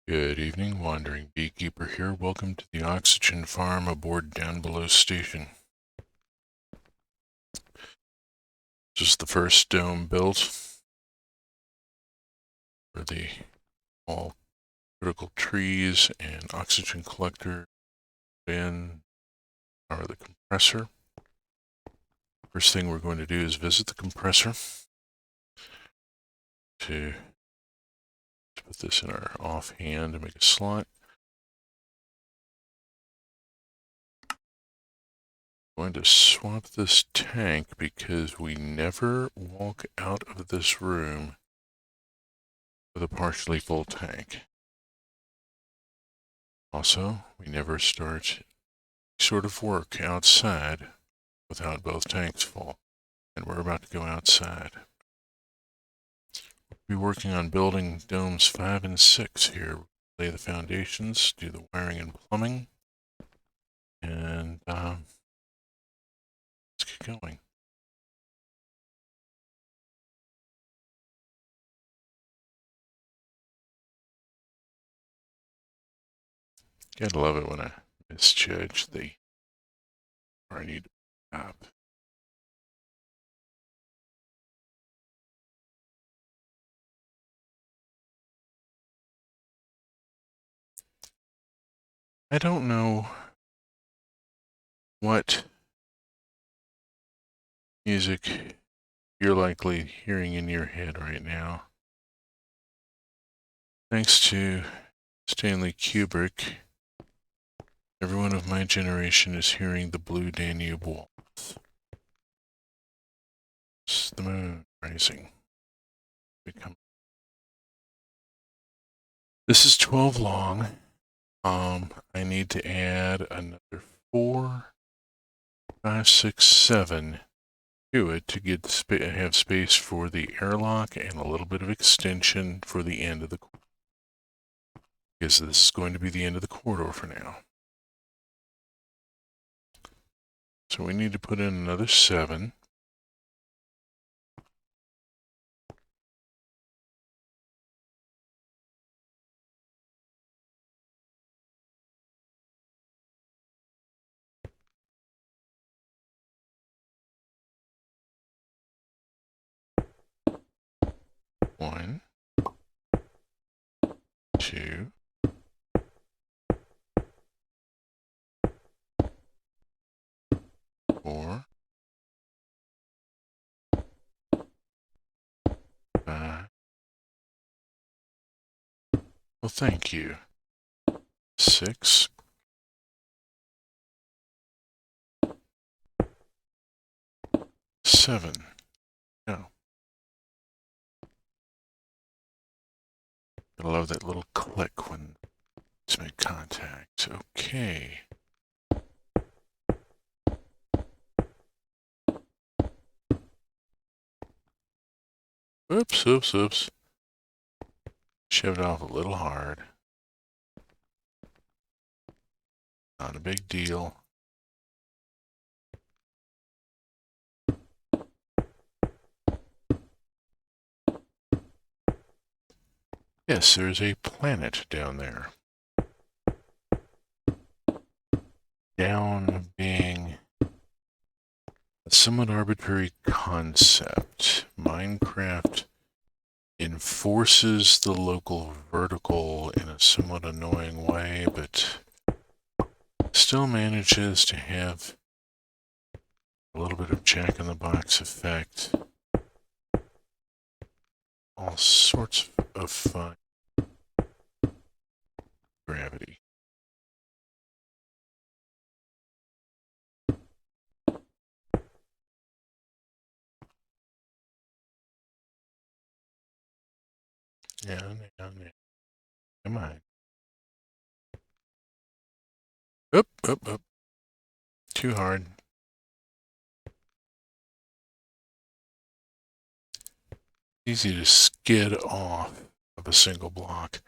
Good evening, Wandering Beekeeper here. Welcome to the oxygen farm aboard Down Below Station. Just the first dome built for the all critical trees and oxygen collector in or the compressor. First thing we're going to do is visit the compressor to put this in our offhand and make a slot. I'm going to swap this tank because we never walk out of this room with a partially full tank. Also, we never start sort of work outside without both tanks full, and we're about to go outside. We'll be working on building domes 5 and 6 here. Lay the foundations, do the wiring and plumbing, and let's get going. Gotta love it when I misjudge where I need to stop. I don't know what music you're likely hearing in your head right now. Thanks to Stanley Kubrick, everyone of my generation is hearing the Blue Danube Waltz. It's the moon rising. This is 12 long. I need to add another 4, 5, 6, 7 to it to have space for the airlock and a little bit of extension for the end of the corridor. Because this is going to be the end of the corridor for now. So we need to put in another 7. One, 2, 4, 5. Well, thank you. 6. 7. No. I love that little click when it's made contact. Okay. Oops. Shoved off a little hard. Not a big deal. Yes, there's a planet down there. Down being a somewhat arbitrary concept. Minecraft enforces the local vertical in a somewhat annoying way, but still manages to have a little bit of jack-in-the-box effect. All sorts of fun. Gravity. Yeah. Come on. Up. Too hard. Easy to skid off of a single block.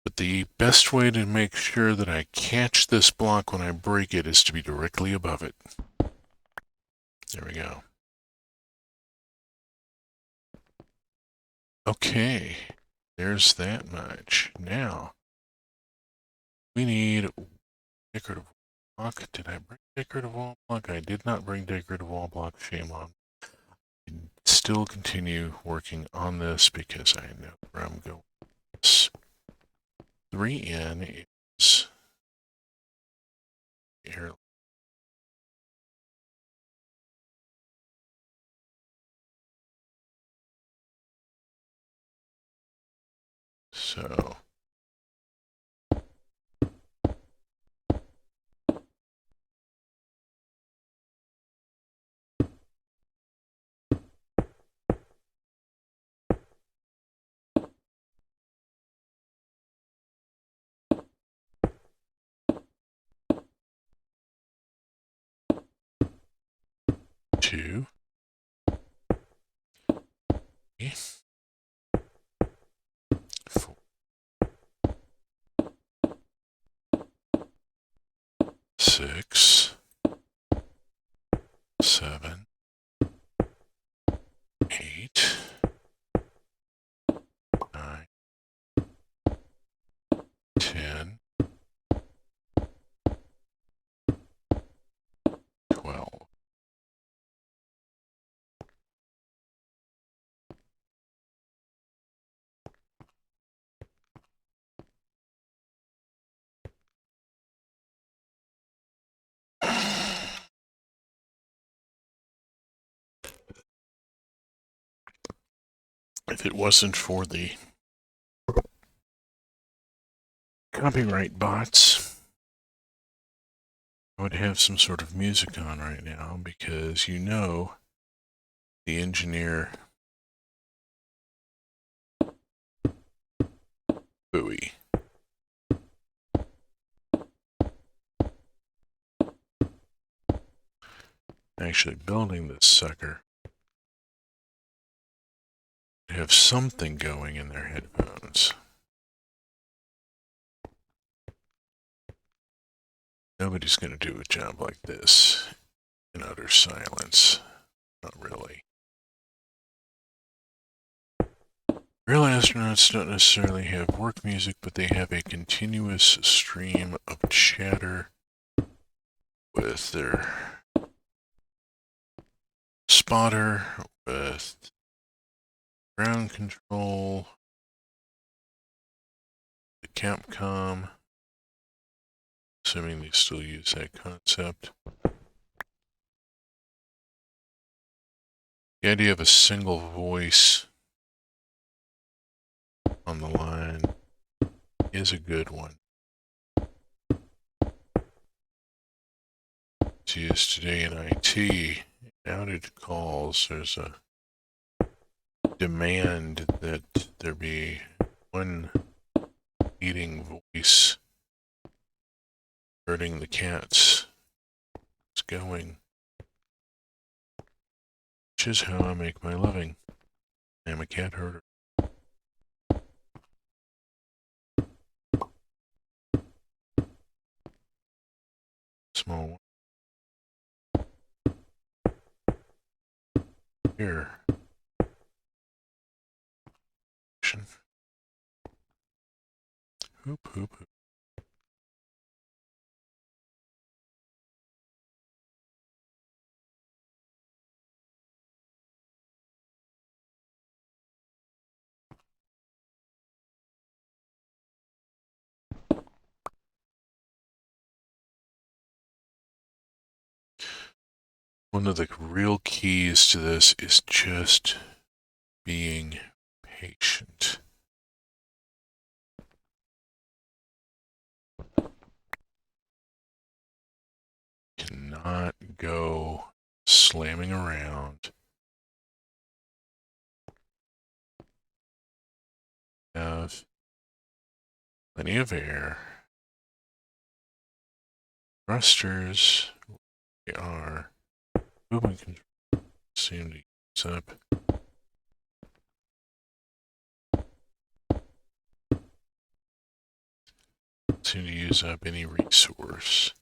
But the best way to make sure that I catch this block when I break it is to be directly above it. There we go. Okay, there's that much. Now, We need decorative wall block. Did I bring decorative wall block? I did not bring decorative wall block. Shame on me. Still continue working on this because I know where I'm going. 3N is air. So 2, 3, 4, 6, 7, 8, 9, 10, 12. If it wasn't for the copyright bots, I would have some sort of music on right now because you know the engineer buoy. Actually building this sucker have something going in their headphones. Nobody's going to do a job like this in utter silence. Not really. Real astronauts don't necessarily have work music, but they have a continuous stream of chatter with their spotter, with ground control, the Capcom, assuming they still use that concept. The idea of a single voice on the line is a good one. It's used today in IT. Outage calls, there's a demand that there be one leading voice herding the cats. It's going. Which is how I make my living. I'm a cat herder. Small one. Here. Hoop, hoop, hoop. One of the real keys to this is just being patient. Cannot go slamming around. Have plenty of air. Thrusters, they are movement control, seem to use up. Seem to use up any resource.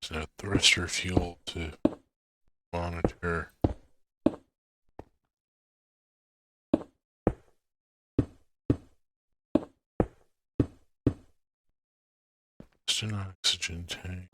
There's no thruster fuel to monitor. an oxygen tank.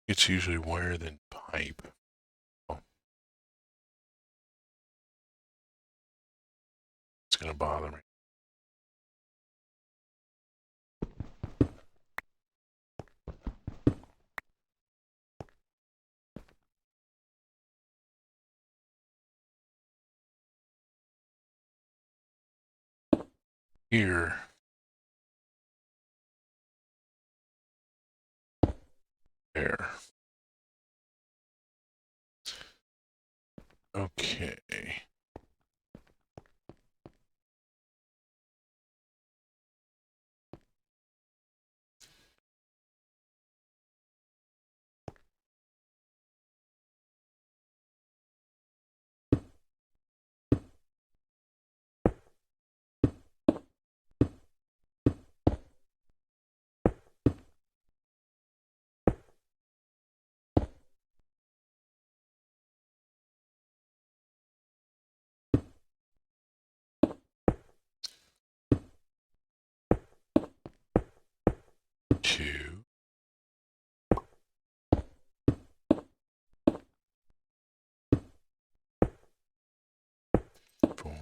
It's usually wire than pipe. Oh, it's going to bother me. Here. There. Okay. Two. 4.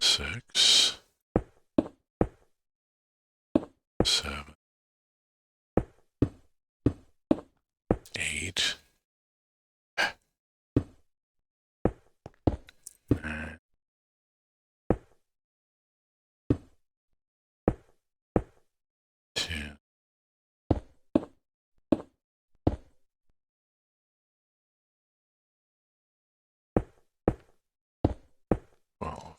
6. 7. 8. 9. 10. 12.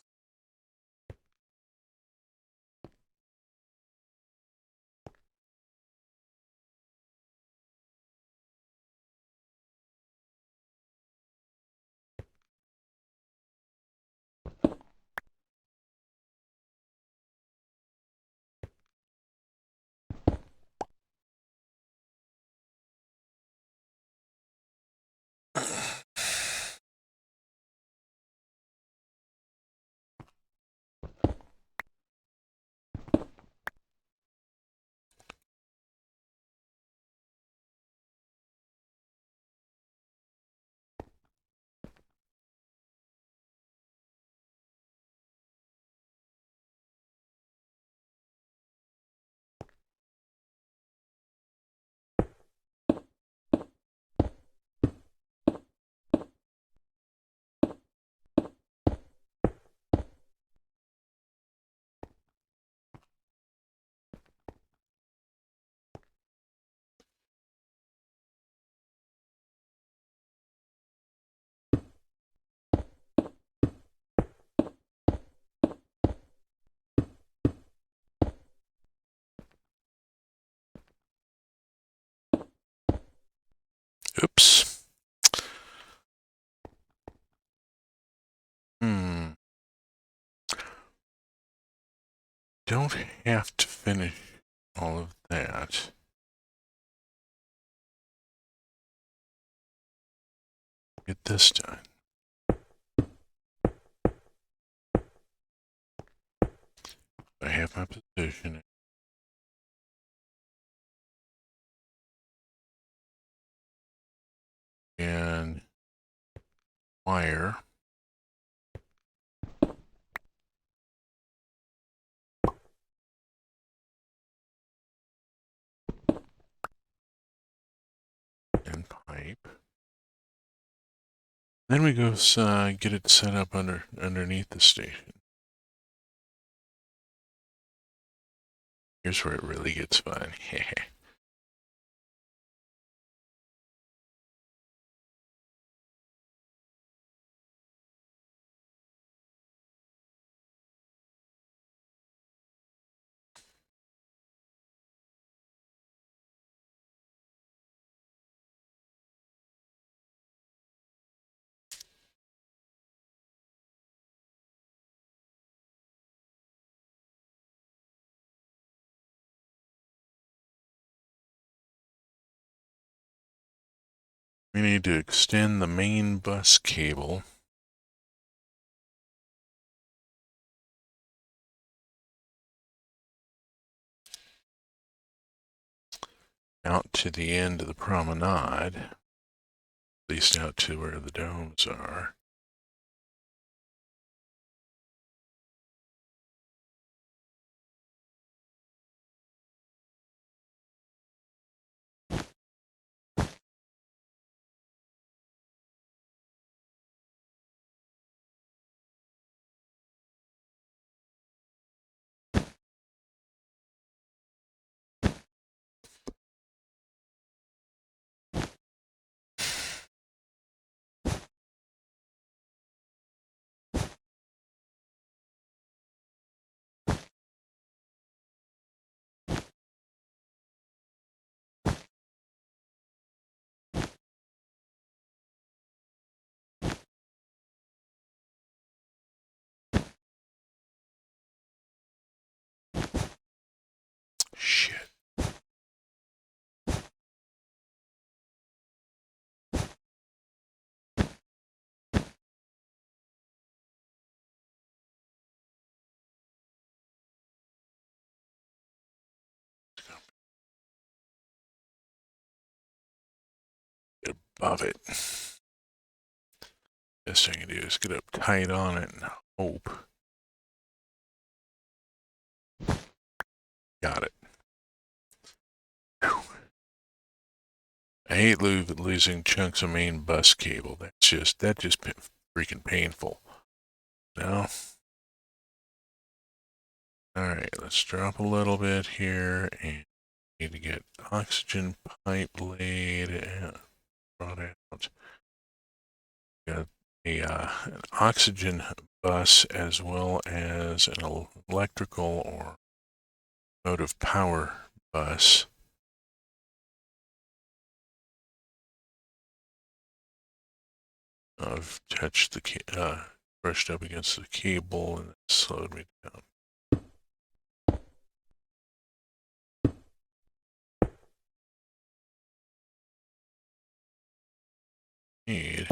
Oops. Don't have to finish all of that. Get this done. I have my position. And wire. pipe. Then we go get it set up underneath the station. Here's where it really gets fun. We need to extend the main bus cable out to the end of the promenade, at least out to where the domes are. Shit. Get above it. Best thing to do is get up tight on it and hope. Got it. Whew. I hate losing chunks of main bus cable. That just freaking painful. No. Alright, let's drop a little bit here and need to get oxygen pipe laid and brought out. Got an oxygen bus as well as an electrical or motive power bus. I've touched brushed up against the cable and it slowed me down. Need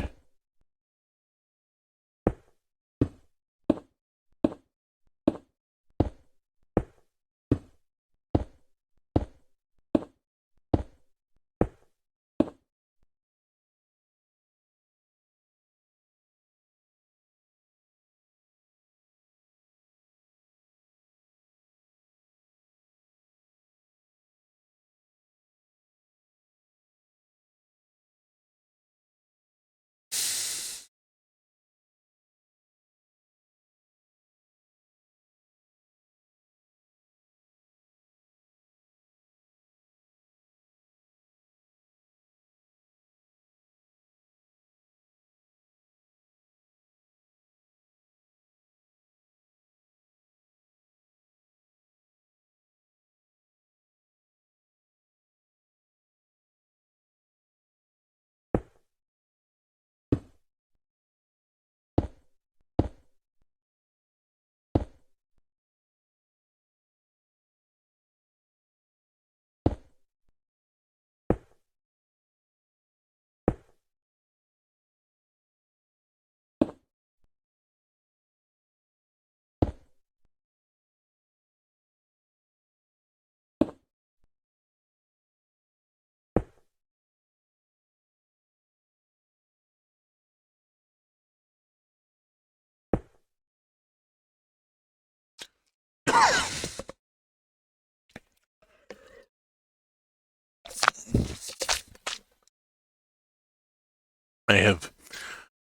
I have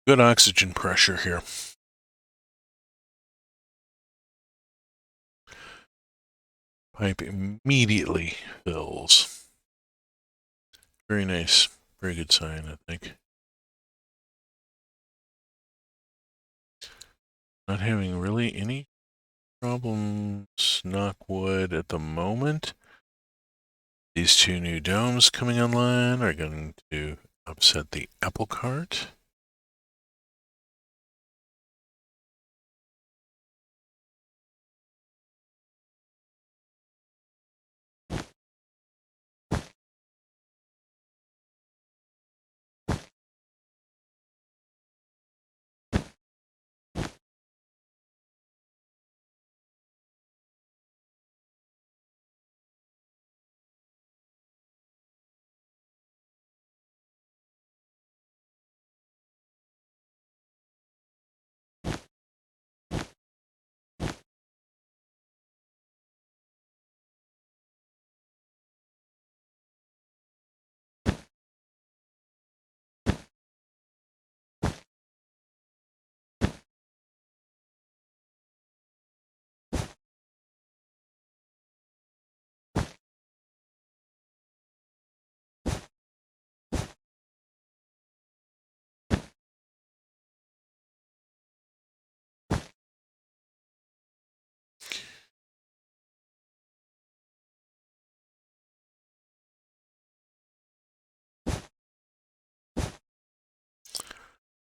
good oxygen pressure here. Pipe immediately fills. Very nice. Very good sign, I think. Not having really any problems, knock wood, at the moment. These two new domes coming online are going to upset the apple cart.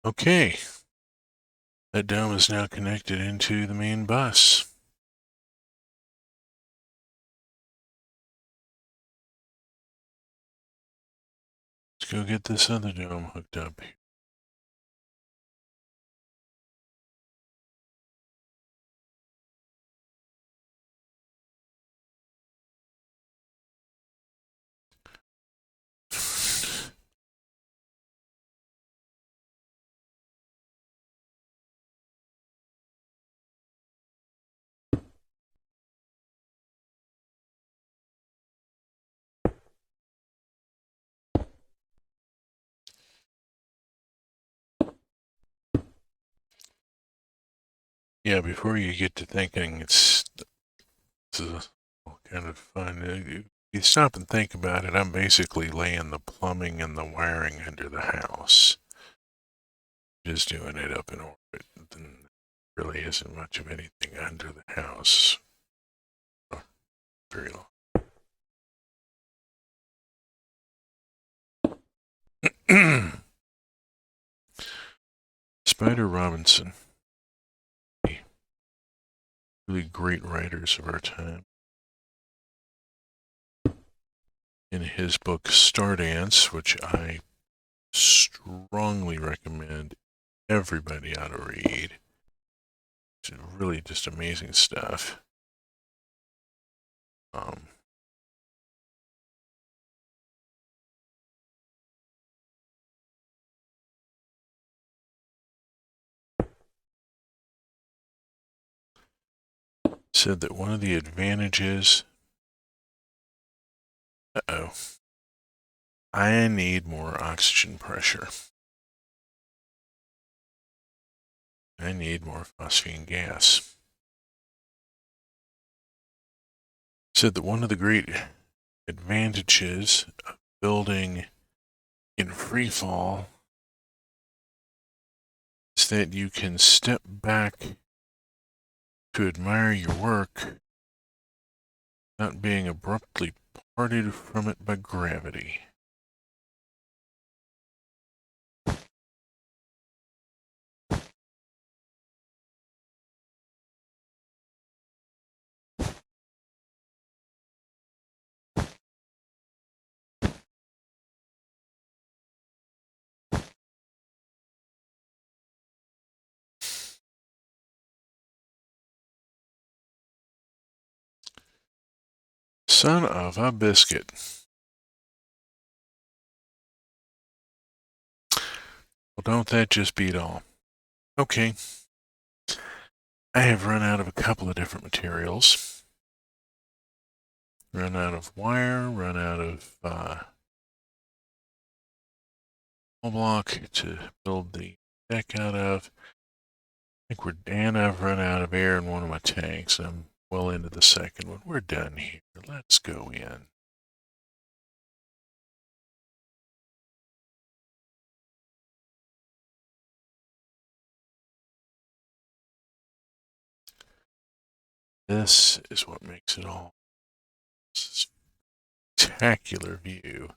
Okay. That dome is now connected into the main bus. Let's go get this other dome hooked up. Yeah, before you get to thinking it's kind of fun. You stop and think about it. I'm basically laying the plumbing and the wiring under the house. Just doing it up in orbit. And really isn't much of anything under the house. Oh, very long. Spider Robinson, really great writers of our time. In his book Stardance, which I strongly recommend everybody ought to read. It's really just amazing stuff. Said that one of the advantages. I need more oxygen pressure. I need more phosphine gas. Said that one of the great advantages of building in free fall is that you can step back to admire your work without being abruptly parted from it by gravity. Son of a biscuit. Well, don't that just beat all? Okay. I have run out of a couple of different materials. Run out of wire, run out of wall block to build the deck out of. I think I've run out of air in one of my tanks. I'm well into the second one. We're done here. Let's go in. This is what makes it all. This spectacular view.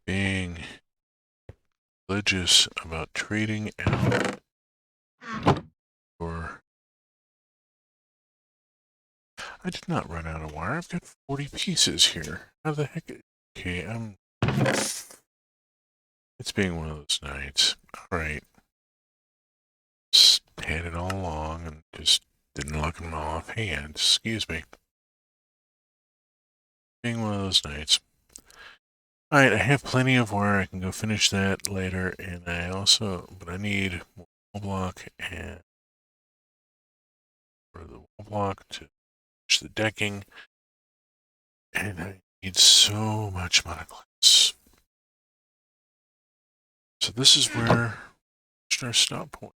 Being religious about trading out or I did not run out of wire. I've got 40 pieces here. How the heck? Okay, it's being one of those nights. Alright. Just had it all along and just didn't look them offhand. Excuse me. Being one of those nights. Alright, I have plenty of wire. I can go finish that later. And but I need more wall block and for the wall block to finish the decking. And I need so much monoclass. So this is where our stop point.